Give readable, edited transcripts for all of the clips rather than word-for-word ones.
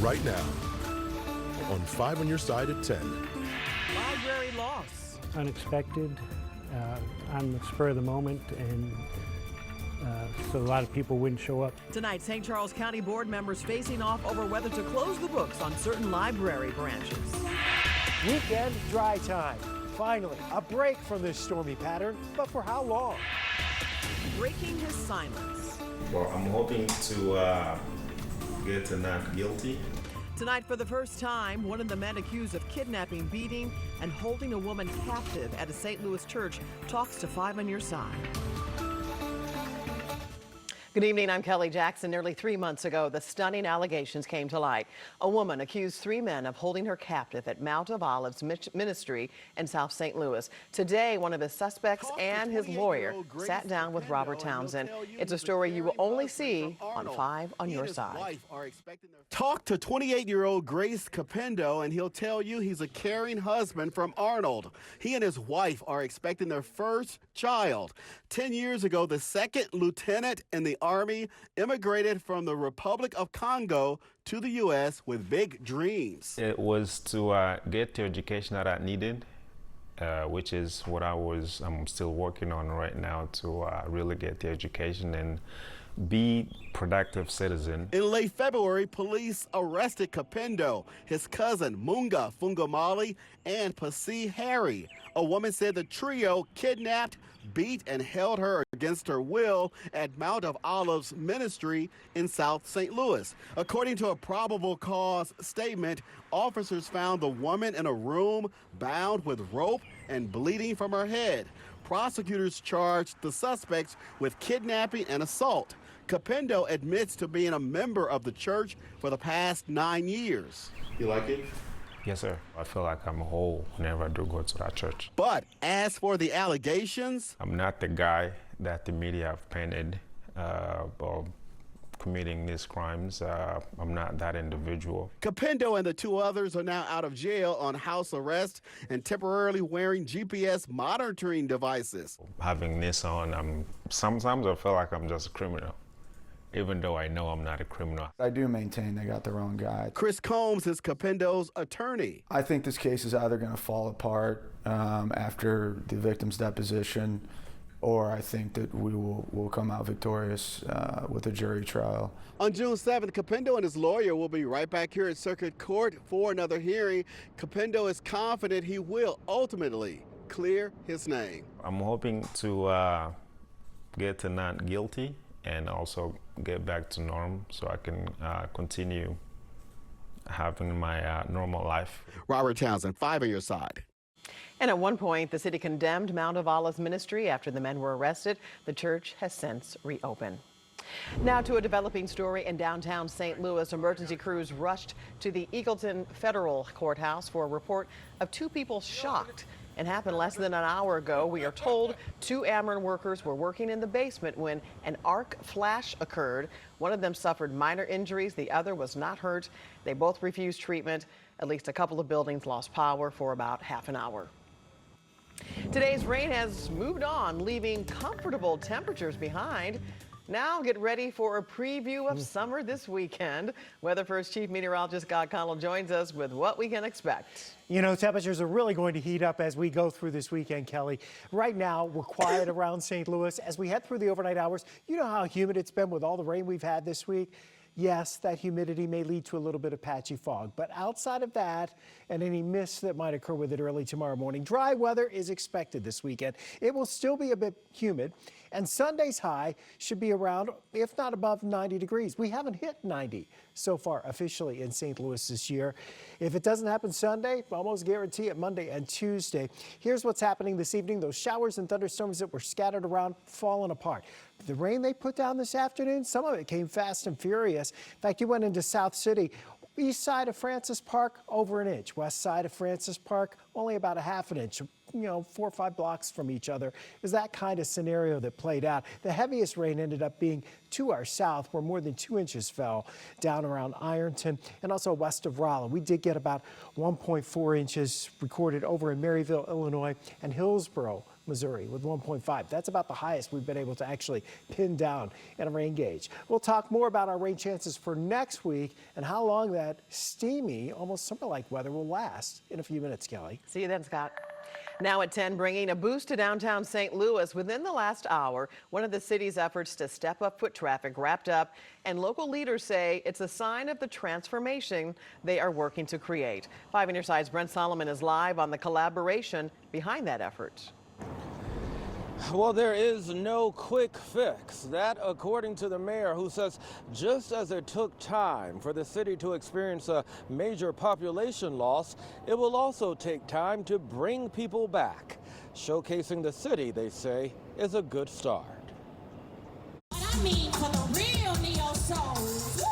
right now on 5 on Your Side at 10. Library loss. Unexpected, on the spur of the moment, and so a lot of people wouldn't show up. Tonight, St. Charles County board members facing off over whether to close the books on certain library branches. Weekend dry time. Finally, a break from this stormy pattern, but for how long? Breaking his silence. Well, I'm hoping to get to not guilty. Tonight, for the first time, one of the men accused of kidnapping, beating, and holding a woman captive at a St. Louis church talks to 5 on Your Side. Good evening, I'm Kelly Jackson. Nearly 3 months ago, the stunning allegations came to light. A woman accused 3 men of holding her captive at Mount of Olives Ministry in South St. Louis. Today, one of the suspects and his lawyer sat down with Robert Townsend. It's a story you will only see on 5 on Your Side. Talk to 28-year-old Grace Capendo, and he'll tell you he's a caring husband from Arnold. He and his wife are expecting their first child. 10 years ago, the second lieutenant in the Army immigrated from the Republic of Congo to the U.S. with big dreams. It was to get the education that I needed, which is what I'm still working on right now, to really get the education and be productive citizen. In late February, police arrested Capendo, his cousin Munga Fungamali, and Pasi Harry. A woman said the trio kidnapped, beat, and held her against her will at Mount of Olives Ministry in South St. Louis. According to a probable cause statement, officers found the woman in a room bound with rope and bleeding from her head. Prosecutors charged the suspects with kidnapping and assault. Capendo admits to being a member of the church for the past 9 years. You like it? Yes, sir. I feel like I'm whole whenever I do go to that church. But as for the allegations, I'm not the guy that the media have painted or committing these crimes. I'm not that individual. Capendo and the 2 others are now out of jail on house arrest and temporarily wearing GPS monitoring devices. Having this on, sometimes I feel like I'm just a criminal, even though I know I'm not a criminal. I do maintain they got the wrong guy. Chris Combs is Capendo's attorney. I think this case is either going to fall apart after the victim's deposition, or I think that we will come out victorious with a jury trial. On June 7th, Capendo and his lawyer will be right back here at Circuit Court for another hearing. Capendo is confident he will ultimately clear his name. I'm hoping to get to not guilty and also get back to norm so I can continue having my normal life. Robert Townsend, 5 on Your Side. And at one point, the city condemned Mount of Olives Ministry after the men were arrested. The church has since reopened. Now to a developing story in downtown St. Louis. Emergency crews rushed to the Eagleton Federal Courthouse for a report of 2 people shocked. It happened less than an hour ago. We are told 2 Ameren workers were working in the basement when an arc flash occurred. One of them suffered minor injuries. The other was not hurt. They both refused treatment. At least a couple of buildings lost power for about half an hour. Today's rain has moved on, leaving comfortable temperatures behind. Now get ready for a preview of summer this weekend. Weather First Chief Meteorologist Scott Connell joins us with what we can expect. You know, temperatures are really going to heat up as we go through this weekend, Kelly. Right now, we're quiet around St. Louis. As we head through the overnight hours, you know how humid it's been with all the rain we've had this week. Yes, that humidity may lead to a little bit of patchy fog, but outside of that and any mist that might occur with it early tomorrow morning, dry weather is expected this weekend. It will still be a bit humid, and Sunday's high should be around, if not above, 90 degrees. We haven't hit 90 so far officially in St. Louis this year. If it doesn't happen Sunday, almost guarantee it Monday and Tuesday. Here's what's happening this evening. Those showers and thunderstorms that were scattered around, falling apart. The rain they put down this afternoon, some of it came fast and furious. In fact, you went into South City. East side of Francis Park, over an inch. West side of Francis Park, only about a half an inch. You know, 4 or 5 blocks from each other. It was that kind of scenario that played out. The heaviest rain ended up being to our south, where more than 2 inches fell down around Ironton and also west of Rolla. We did get about 1.4 inches recorded over in Maryville, Illinois, and Hillsboro Missouri with 1.5. That's about the highest we've been able to actually pin down in a rain gauge. We'll talk more about our rain chances for next week and how long that steamy, almost summer-like weather will last in a few minutes, Kelly. See you then, Scott. Now at 10, bringing a boost to downtown St. Louis. Within the last hour, one of the city's efforts to step up foot traffic wrapped up, and local leaders say it's a sign of the transformation they are working to create. 5 on your side's Brent Solomon is live on the collaboration behind that effort. Well, there is no quick fix. That, according to the mayor, who says just as it took time for the city to experience a major population loss, it will also take time to bring people back. Showcasing the city, they say, is a good start. What I mean for the real neo-souls.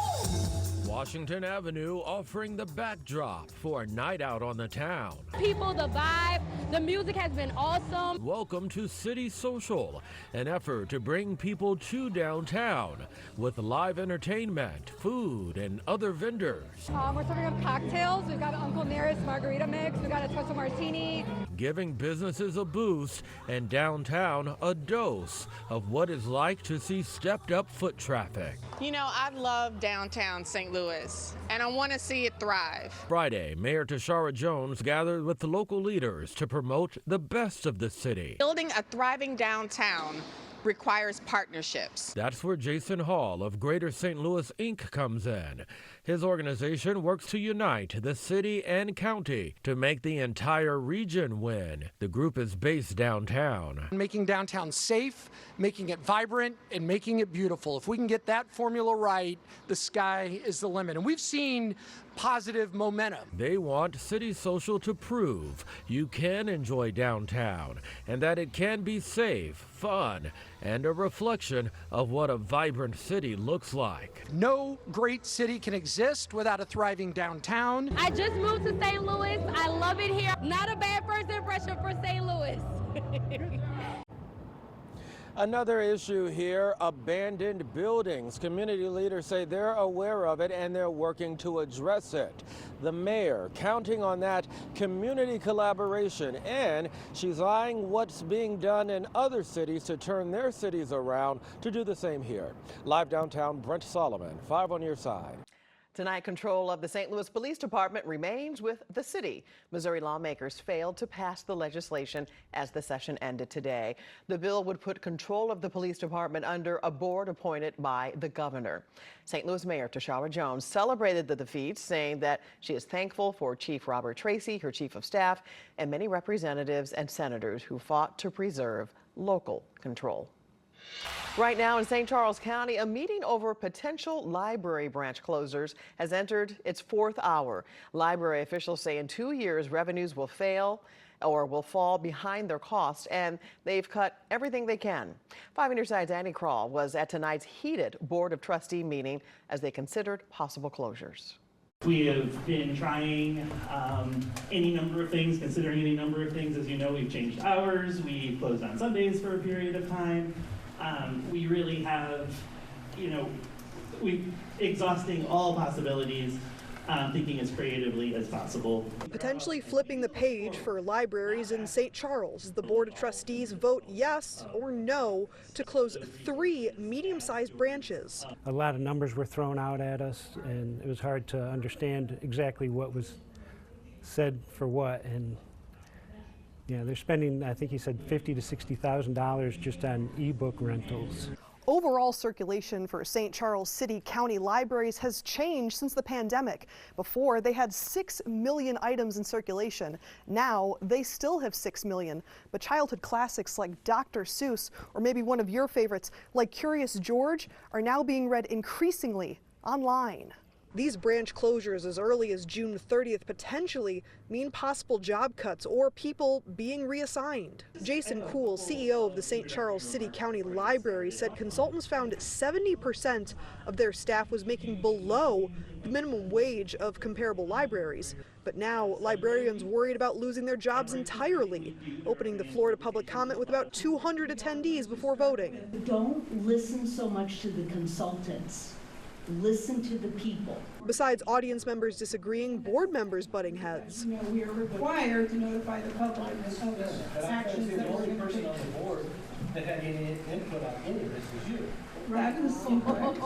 Washington Avenue offering the backdrop for a night out on the town. People, the vibe, the music has been awesome. Welcome to City Social, an effort to bring people to downtown with live entertainment, food, and other vendors. We're serving up cocktails. We've got Uncle Nearest margarita mix. We've got espresso martini. Giving businesses a boost and downtown a dose of what it's like to see stepped up foot traffic. You know, I love downtown St. Louis, and I want to see it thrive. Friday, Mayor Tashara Jones gathered with the local leaders to promote the best of the city. Building a thriving downtown requires partnerships. That's where Jason Hall of Greater St. Louis Inc. comes in. His organization works to unite the city and county to make the entire region win. The group is based downtown. Making downtown safe, making it vibrant, and making it beautiful. If we can get that formula right, the sky is the limit. And we've seen positive momentum. They want City Social to prove you can enjoy downtown and that it can be safe, fun, and a reflection of what a vibrant city looks like. No great city can exist without a thriving downtown. I just moved to St. Louis. I love it here. Not a bad first impression for St. Louis. Another issue here, abandoned buildings. Community leaders say they're aware of it and they're working to address it. The mayor counting on that community collaboration, and she's eyeing what's being done in other cities to turn their cities around to do the same here. Live downtown, Brent Solomon, 5 on your side. Tonight, control of the St. Louis Police Department remains with the city. Missouri lawmakers failed to pass the legislation as the session ended today. The bill would put control of the police department under a board appointed by the governor. St. Louis Mayor Tashara Jones celebrated the defeat, saying that she is thankful for Chief Robert Tracy, her chief of staff, and many representatives and senators who fought to preserve local control. Right now in St. Charles County, a meeting over potential library branch closures has entered its 4th hour. Library officials say in 2 years, revenues will fail or will fall behind their cost, and they've cut everything they can. 5 on your side's Andy Crawl was at tonight's heated Board of Trustee meeting as they considered possible closures. We have been trying any number of things, considering any number of things. As you know, we've changed hours, we closed on Sundays for a period of time. We really have, we're exhausting all possibilities, thinking as creatively as possible. Potentially flipping the page for libraries in St. Charles. The Board of Trustees vote yes or no to close 3 medium-sized branches. A lot of numbers were thrown out at us, and it was hard to understand exactly what was said for what. And yeah, they're spending, I think he said $50,000 to $60,000 just on ebook rentals. Overall circulation for St. Charles City County libraries has changed since the pandemic. Before, they had 6 million items in circulation. Now, they still have 6 million. But childhood classics like Dr. Seuss, or maybe one of your favorites like Curious George, are now being read increasingly online. These branch closures as early as June 30th potentially mean possible job cuts or people being reassigned. Jason Kuhl, CEO of the St. Charles City County Library, said consultants found 70% of their staff was making below the minimum wage of comparable libraries. But now librarians worried about losing their jobs entirely, opening the floor to public comment with about 200 attendees before voting. Don't listen so much to the consultants. listen to the people. Besides audience members disagreeing, board members butting heads. We are required to notify the public of actions that we're going to take. On the board that had any input on any of this was you. That is incorrect.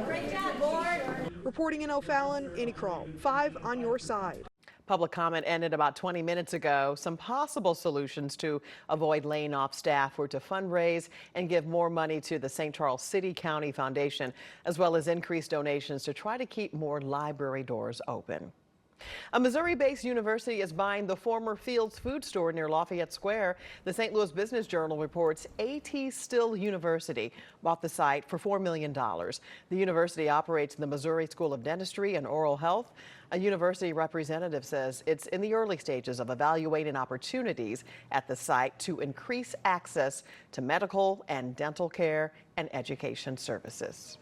Great job, board. Reporting in O'Fallon, Annie Kroll, 5 on your side. Public comment ended about 20 minutes ago. Some possible solutions to avoid laying off staff were to fundraise and give more money to the St. Charles City County Foundation, as well as increase donations to try to keep more library doors open. A Missouri-based university is buying the former Fields food store near Lafayette Square. The St. Louis Business Journal reports A.T. Still University bought the site for $4 million. The university operates the Missouri School of Dentistry and Oral Health. A university representative says it's in the early stages of evaluating opportunities at the site to increase access to medical and dental care and education services.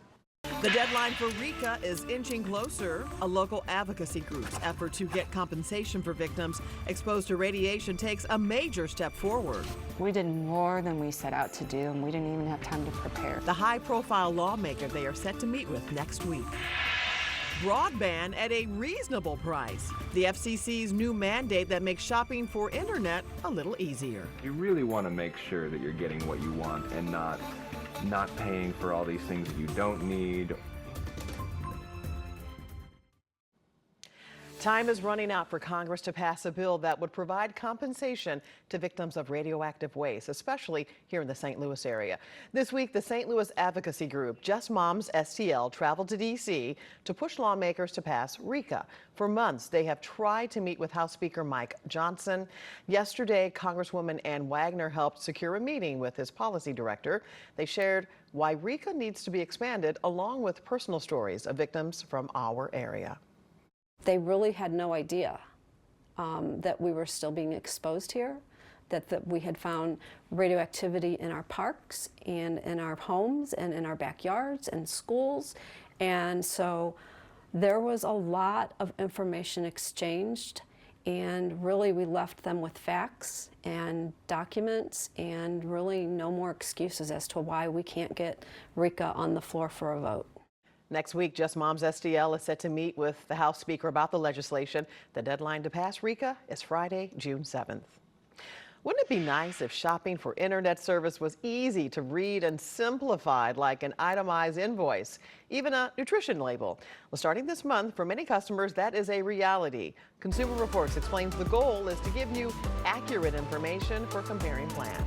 The deadline for RECA is inching closer. A local advocacy group's effort to get compensation for victims exposed to radiation takes a major step forward. We did more than we set out to do, and we didn't even have time to prepare. The high-profile lawmaker they are set to meet with next week. Broadband at a reasonable price. The FCC's new mandate that makes shopping for internet a little easier. You really want to make sure that you're getting what you want and not paying for all these things that you don't need. Time is running out for Congress to pass a bill that would provide compensation to victims of radioactive waste, especially here in the St. Louis area. This week, the St. Louis Advocacy Group, Just Moms STL, traveled to D.C. to push lawmakers to pass RECA. For months, they have tried to meet with House Speaker Mike Johnson. Yesterday, Congresswoman Ann Wagner helped secure a meeting with his policy director. They shared why RECA needs to be expanded, along with personal stories of victims from our area. They really had no idea that we were still being exposed here, that we had found radioactivity in our parks and in our homes and in our backyards and schools. And so there was a lot of information exchanged, and really we left them with facts and documents and really no more excuses as to why we can't get RECA on the floor for a vote. Next week, Just Moms STL is set to meet with the House Speaker about the legislation. The deadline to pass RECA is Friday, June 7th. Wouldn't it be nice if shopping for internet service was easy to read and simplified, like an itemized invoice, even a nutrition label? Well, starting this month, for many customers, that is a reality. Consumer Reports explains the goal is to give you accurate information for comparing plans.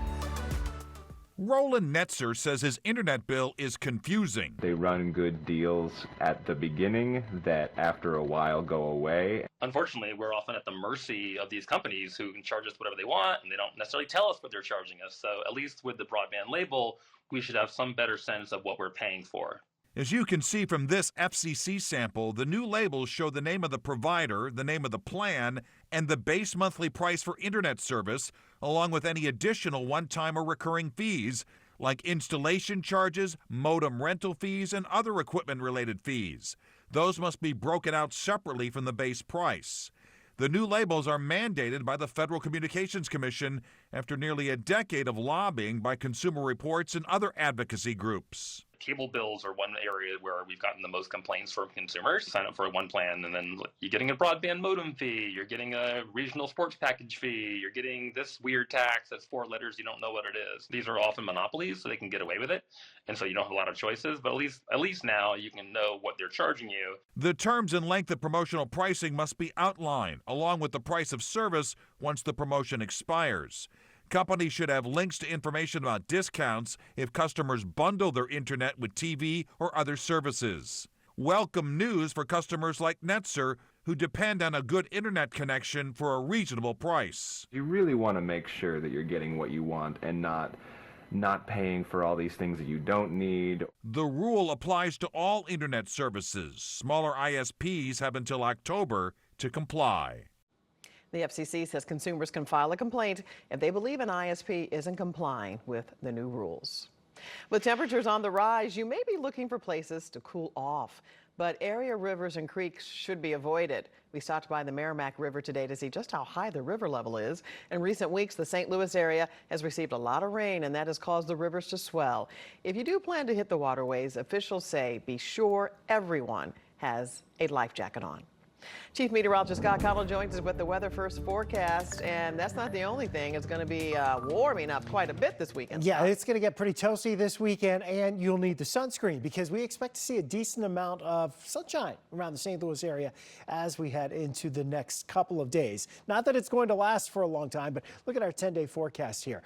Roland Netzer says his internet bill is confusing. They run good deals at the beginning that after a while go away. Unfortunately, we're often at the mercy of these companies who can charge us whatever they want, and they don't necessarily tell us what they're charging us. So at least with the broadband label, we should have some better sense of what we're paying for. As you can see from this FCC sample, the new labels show the name of the provider, the name of the plan, and the base monthly price for internet service, along with any additional one-time or recurring fees, like installation charges, modem rental fees, and other equipment-related fees. Those must be broken out separately from the base price. The new labels are mandated by the Federal Communications Commission after nearly a decade of lobbying by Consumer Reports and other advocacy groups. Cable bills are one area where we've gotten the most complaints from consumers. Sign up for one plan and then you're getting a broadband modem fee, you're getting a regional sports package fee, you're getting this weird tax that's 4 letters, you don't know what it is. These are often monopolies, so they can get away with it, and so you don't have a lot of choices, but at least now you can know what they're charging you. The terms and length of promotional pricing must be outlined, along with the price of service once the promotion expires. Companies should have links to information about discounts if customers bundle their internet with TV or other services. Welcome news for customers like Netzer, who depend on a good internet connection for a reasonable price. You really want to make sure that you're getting what you want and not paying for all these things that you don't need. The rule applies to all internet services. Smaller ISPs have until October to comply. The FCC says consumers can file a complaint if they believe an ISP isn't complying with the new rules. With temperatures on the rise, you may be looking for places to cool off, but area rivers and creeks should be avoided. We stopped by the Merrimack River today to see just how high the river level is. In recent weeks, the St. Louis area has received a lot of rain, and that has caused the rivers to swell. If you do plan to hit the waterways, officials say be sure everyone has a life jacket on. Chief Meteorologist Scott Cottle joins us with the weather first forecast, and that's not the only thing. It's going to be warming up quite a bit this weekend. Yeah, it's going to get pretty toasty this weekend, and you'll need the sunscreen because we expect to see a decent amount of sunshine around the St. Louis area as we head into the next couple of days. Not that it's going to last for a long time, but look at our 10-day forecast here.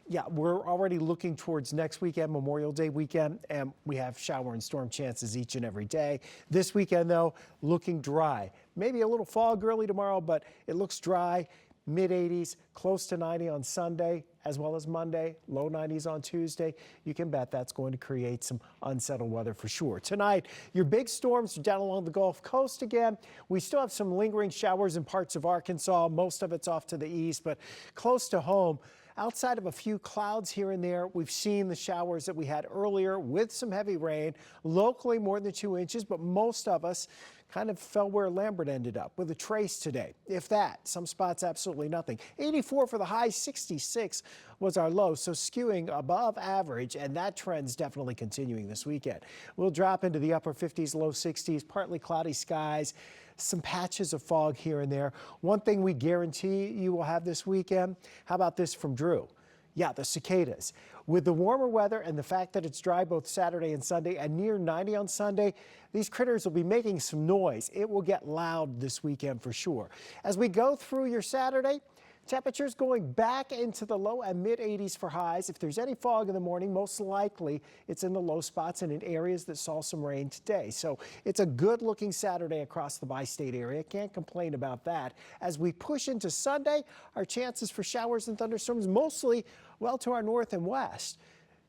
Yeah, we're already looking towards next weekend, Memorial Day weekend, and we have shower and storm chances each and every day. This weekend, though, looking dry. Maybe a little fog early tomorrow, but it looks dry. Mid-80s, close to 90 on Sunday, as well as Monday, low 90s on Tuesday. You can bet that's going to create some unsettled weather for sure. Tonight, your big storms are down along the Gulf Coast again. We still have some lingering showers in parts of Arkansas. Most of it's off to the east, but close to home. Outside of a few clouds here and there, we've seen the showers that we had earlier with some heavy rain, locally more than 2 inches, but most of us kind of fell where Lambert ended up with a trace today. If that, some spots absolutely nothing. 84 for the high, 66 was our low, so skewing above average, and that trend's definitely continuing this weekend. We'll drop into the upper 50s, low 60s, partly cloudy skies, some patches of fog here and there. One thing we guarantee you will have this weekend, how about this from Drew? Yeah, the cicadas. With the warmer weather and the fact that it's dry both Saturday and Sunday and near 90 on Sunday, these critters will be making some noise. It will get loud this weekend for sure. As we go through your Saturday, temperatures going back into the low and mid 80s for highs. If there's any fog in the morning, most likely it's in the low spots and in areas that saw some rain today. So it's a good looking Saturday across the bi-state area. Can't complain about that. As we push into Sunday, our chances for showers and thunderstorms mostly well to our north and west.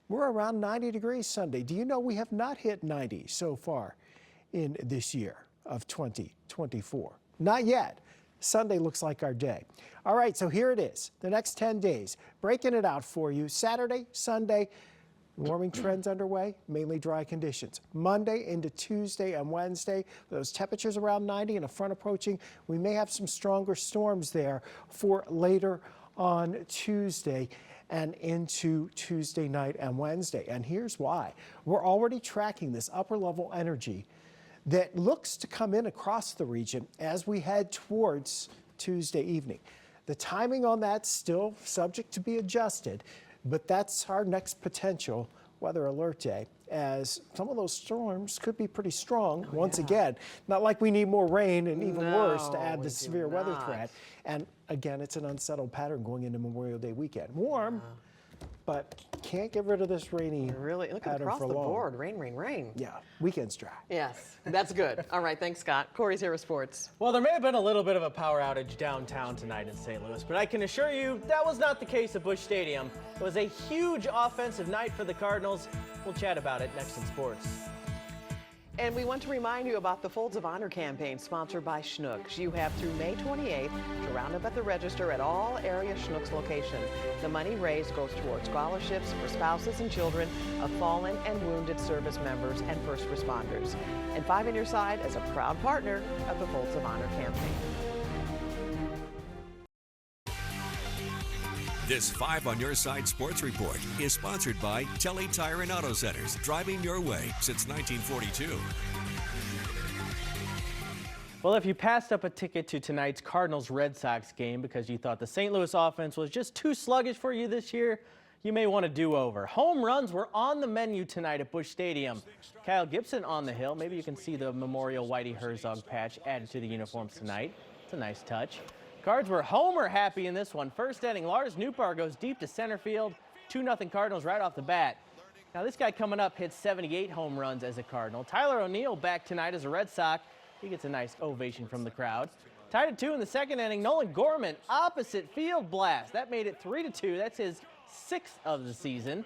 We're around 90 degrees Sunday. Do you know we have not hit 90 so far in this year of 2024? Not yet. Sunday looks like our day. All right, so here it is. The next 10 days, breaking it out for you. Saturday, Sunday, warming trends underway, mainly dry conditions. Monday into Tuesday and Wednesday, those temperatures around 90 and a front approaching. We may have some stronger storms there for later on Tuesday and into Tuesday night and Wednesday. And here's why. We're already tracking this upper level energy that looks to come in across the region as we head towards Tuesday evening. The timing on that's still subject to be adjusted, but that's our next potential weather alert day, as some of those storms could be pretty strong once again. Not like we need more rain and even worse to add the severe weather threat. And again, it's an unsettled pattern going into Memorial Day weekend. Warm, but can't get rid of this rainy Really, look pattern across for the long. board. Rain, rain, rain. Yeah, weekend's dry. Yes, that's good. All right, thanks, Scott. Corey's here with sports. Well, there may have been a little bit of a power outage downtown tonight in St. Louis, but I can assure you that was not the case at Busch Stadium. It was a huge offensive night for the Cardinals. We'll chat about it next in sports. And we want to remind you about the Folds of Honor campaign sponsored by Schnucks. You have through May 28th to round up at the register at all area Schnucks locations. The money raised goes towards scholarships for spouses and children of fallen and wounded service members and first responders. And 5 on Your Side is a proud partner of the Folds of Honor campaign. This 5 on Your Side Sports Report is sponsored by Telly Tire and Auto Centers, driving your way since 1942. Well, if you passed up a ticket to tonight's Cardinals-Red Sox game because you thought the St. Louis offense was just too sluggish for you this year, you may want a do-over. Home runs were on the menu tonight at Busch Stadium. Kyle Gibson on the hill. Maybe you can see the Memorial Whitey Herzog patch added to the uniforms tonight. It's a nice touch. Cards were homer happy in this one. First inning, Lars Nootbaar goes deep to center field. 2-0 Cardinals right off the bat. Now this guy coming up hits 78 home runs as a Cardinal. Tyler O'Neill back tonight as a Red Sox. He gets a nice ovation from the crowd. Tied at 2 in the second inning, Nolan Gorman, opposite field blast. That made it 3-2. That's his 6th of the season.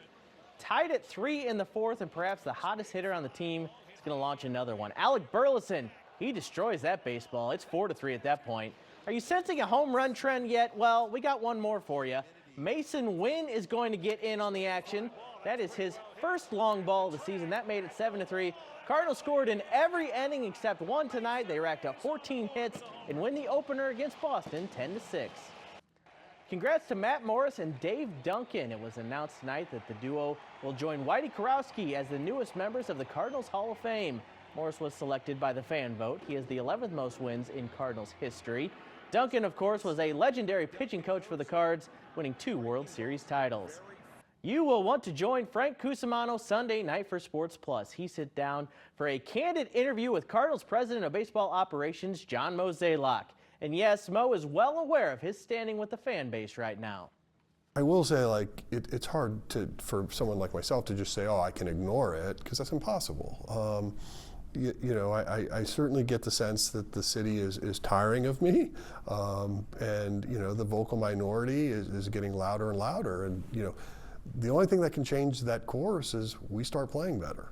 Tied at 3 in the fourth, and perhaps the hottest hitter on the team is going to launch another one. Alec Burleson, he destroys that baseball. It's 4-3 at that point. Are you sensing a home run trend yet? Well, we got one more for you. Mason Wynn is going to get in on the action. That is his first long ball of the season. That made it 7-3. Cardinals scored in every inning except one tonight. They racked up 14 hits and win the opener against Boston 10-6. Congrats to Matt Morris and Dave Duncan. It was announced tonight that the duo will join Whitey Kurowski as the newest members of the Cardinals Hall of Fame. Morris was selected by the fan vote. He has the 11th most wins in Cardinals history. Duncan, of course, was a legendary pitching coach for the Cards, winning 2 World Series titles. You will want to join Frank Cusimano Sunday night for Sports Plus. He sits down for a candid interview with Cardinals President of Baseball Operations, John Mozeliak. And yes, Mo is well aware of his standing with the fan base right now. I will say, like, it's hard for someone like myself to just say, oh, I can ignore it, because that's impossible. You know, I certainly get the sense that the city is tiring of me, and, you know, the vocal minority is getting louder and louder. And, you know, the only thing that can change that course is we start playing better.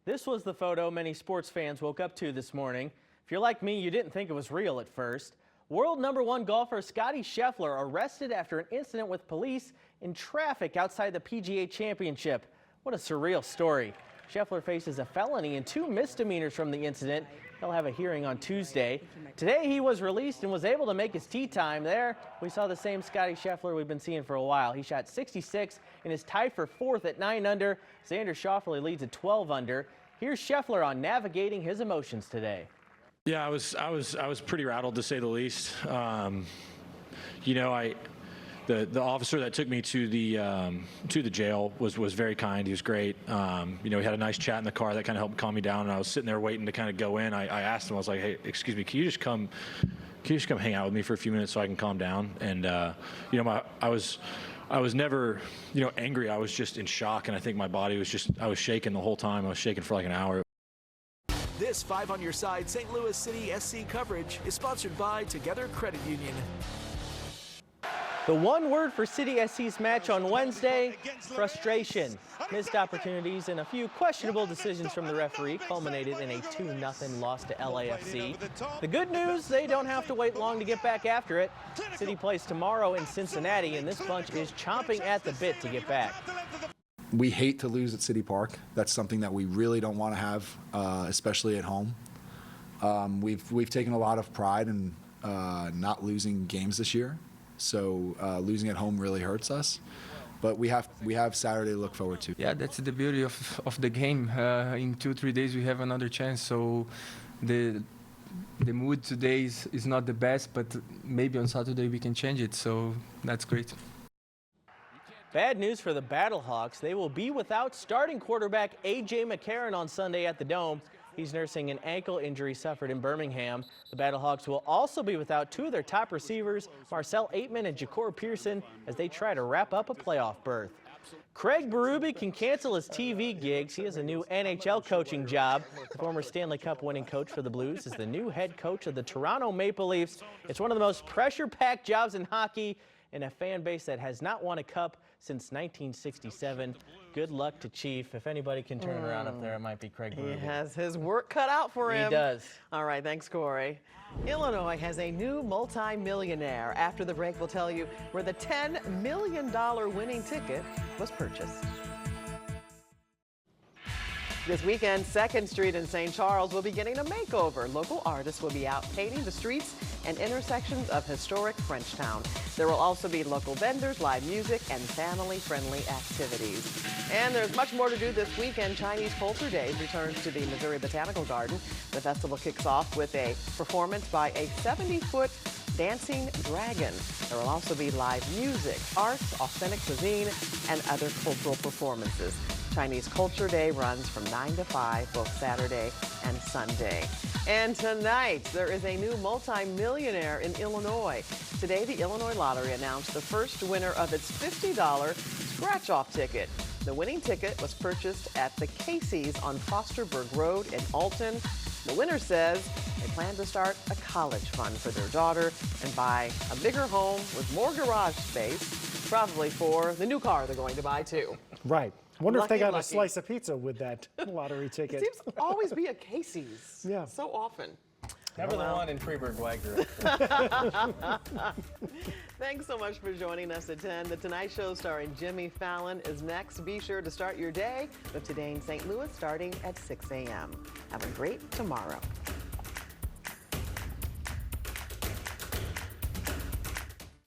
This was the photo many sports fans woke up to this morning. If you're like me, you didn't think it was real at first. World #1 golfer Scottie Scheffler arrested after an incident with police in traffic outside the PGA Championship. What a surreal story. Scheffler faces a felony and 2 misdemeanors from the incident. He'll have a hearing on Tuesday. Today he was released and was able to make his tee time there. We saw the same Scottie Scheffler we've been seeing for a while. He shot 66 and is tied for 4th at 9 under. Xander Schauffele leads at 12 under. Here's Scheffler on navigating his emotions today. Yeah, I was pretty rattled, to say the least. You know, the officer that took me to the jail was very kind. He was great. You know, we had a nice chat in the car that kind of helped calm me down. And I was sitting there waiting to kind of go in. I asked him, I was like, hey, excuse me, can you just come hang out with me for a few minutes so I can calm down? And you know, I was never, you know, angry. I was just in shock, and I think my body was I was shaking the whole time. I was shaking for like an hour. This 5 on Your Side St. Louis City SC coverage is sponsored by Together Credit Union. The one word for City SC's match on Wednesday, frustration. Missed opportunities and a few questionable decisions from the referee culminated in a 2-0 loss to LAFC. The good news, they don't have to wait long to get back after it. City plays tomorrow in Cincinnati, and this bunch is chomping at the bit to get back. We hate to lose at City Park. That's something that we really don't want to have, especially at home. We've taken a lot of pride in not losing games this year, so losing at home really hurts us. But we have Saturday to look forward to. Yeah, that's the beauty of the game. In 2-3 days we have another chance. So the mood today is not the best, but maybe on Saturday we can change it. So that's great. Bad news for the Battlehawks. They will be without starting quarterback A.J. McCarron on Sunday at the Dome. He's nursing an ankle injury suffered in Birmingham. The Battlehawks will also be without 2 of their top receivers, Marcel Aitman and Ja'Cour Pearson, as they try to wrap up a playoff berth. Craig Berube can cancel his TV gigs. He has a new NHL coaching job. The former Stanley Cup winning coach for the Blues is the new head coach of the Toronto Maple Leafs. It's one of the most pressure-packed jobs in hockey, and a fan base that has not won a cup since 1967. Good luck to Chief. If anybody can turn it around up there, it might be Craig Berube. He has his work cut out for him. He does. All right, thanks, Corey. Illinois has a new multi-millionaire. After the break, we'll tell you where the $10 million winning ticket was purchased. This weekend, 2nd Street in St. Charles will be getting a makeover. Local artists will be out painting the streets and intersections of historic Frenchtown. There will also be local vendors, live music, and family-friendly activities. And there's much more to do this weekend. Chinese Culture Days returns to the Missouri Botanical Garden. The festival kicks off with a performance by a 70-foot dancing dragon. There will also be live music, arts, authentic cuisine, and other cultural performances. Chinese Culture Day runs from 9 to 5, both Saturday and Sunday. And tonight, there is a new multi-millionaire in Illinois. Today, the Illinois Lottery announced the first winner of its $50 scratch-off ticket. The winning ticket was purchased at the Casey's on Fosterburg Road in Alton. The winner says they plan to start a college fund for their daughter and buy a bigger home with more garage space, probably for the new car they're going to buy, too. Right. Wonder if they got Lucky. a slice of pizza with that lottery ticket. It seems to always be a Casey's. Yeah. So often. Never the one in Freeburg-Wagner. Thanks so much for joining us at 10. The Tonight Show starring Jimmy Fallon is next. Be sure to start your day with Today in St. Louis starting at 6 a.m. Have a great tomorrow.